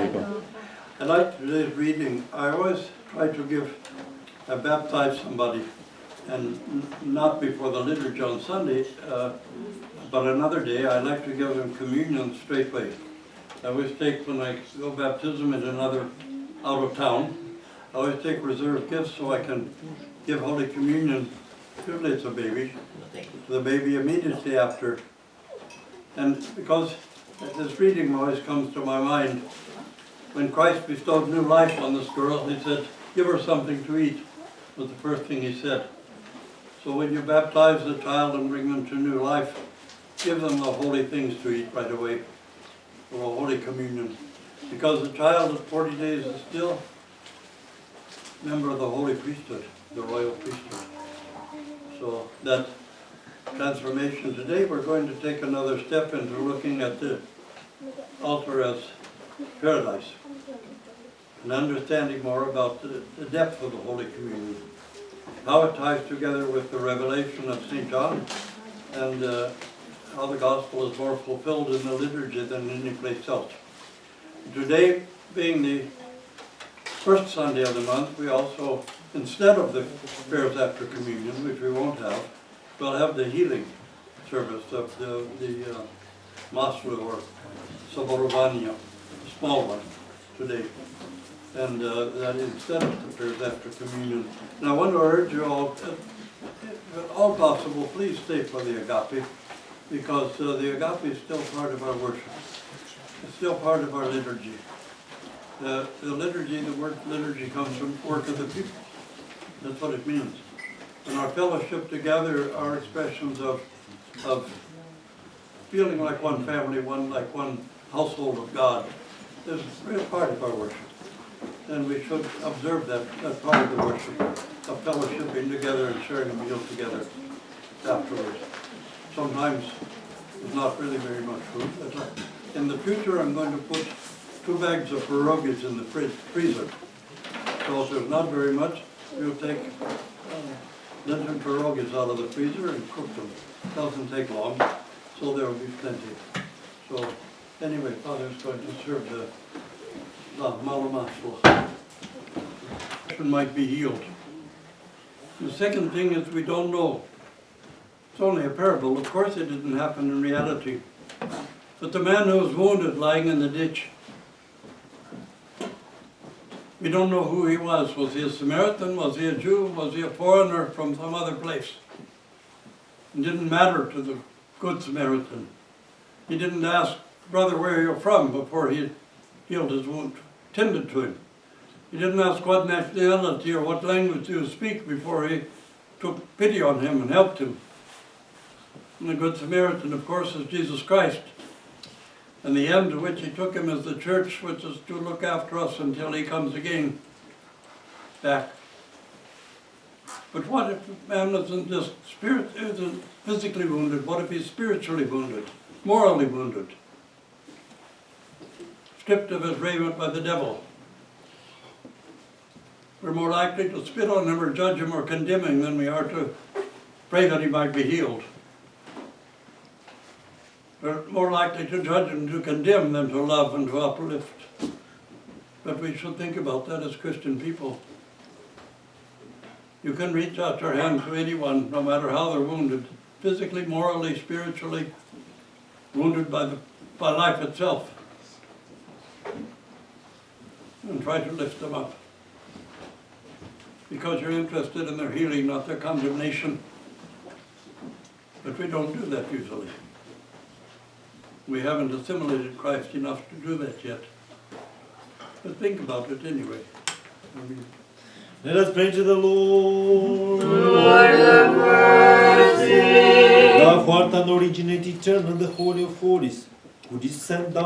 I like today's reading. I always try to baptize somebody, and not before the liturgy on Sunday, but another day. I like to give them communion straightway. I always take, when I go baptism in another out of town, I always take reserved gifts so I can give Holy Communion, usually it's a baby, to the baby immediately after. And because this reading always comes to my mind, when Christ bestowed new life on this girl, he said, give her something to eat, was the first thing he said. So when you baptize the child and bring them to new life, give them the holy things to eat right away, or a Holy Communion. Because the child at 40 days is still a member of the holy priesthood, the royal priesthood. So that transformation today, we're going to take another step into looking at the altar as paradise and understanding more about the depth of the Holy Communion, how it ties together with the revelation of St. John, and how the gospel is more fulfilled in the liturgy than any place else. Today, being the first Sunday of the month, we also, instead of the prayers after communion, which we won't have, we'll have the healing service of the Maslu or Saborovania, the small one, today. And that instead of the prayers after communion. And I want to urge you all, if all possible, please stay for the agape, because the agape is still part of our worship. It's still part of our liturgy. The liturgy, the word liturgy comes from work of the people. That's what it means. And our fellowship together are expressions of feeling like one family, like one household of God. This is a real part of our worship. And we should observe that part of the worship, of fellowshipping together and sharing a meal together afterwards. Sometimes there's not really very much food. But in the future, I'm going to put 2 bags of pierogies in the freezer. So if there's not very much, we'll take Lenten pierogies out of the freezer and cook them. It doesn't take long, so there will be plenty. So anyway, Father's going to serve the malamaslo. Might be healed. The second thing is we don't know. It's only a parable. Of course it didn't happen in reality. But the man who was wounded lying in the ditch, we don't know who he was. Was he a Samaritan? Was he a Jew? Was he a foreigner from some other place? It didn't matter to the good Samaritan. He didn't ask, brother, where are you from, before he healed his wound, tended to him. He didn't ask what nationality or what language you speak before he took pity on him and helped him. And the Good Samaritan, of course, is Jesus Christ. And the end to which he took him is the church, which is to look after us until he comes again back. But what if a man isn't just isn't physically wounded? What if he's spiritually wounded, morally wounded, stripped of his raiment by the devil? We're more likely to spit on him or judge him or condemn him than we are to pray that he might be healed. We're more likely to judge and to condemn than to love and to uplift. But we should think about that as Christian people. You can reach out your hand to anyone, no matter how they're wounded, physically, morally, spiritually, wounded by life itself, and try to lift them up. Because you're interested in their healing, not their condemnation. But we don't do that usually. We haven't assimilated Christ enough to do that yet. But think about it anyway. Let us pray to the Lord. Lord have mercy. Thou art an origin eternal, the Holy of Holies, who descend down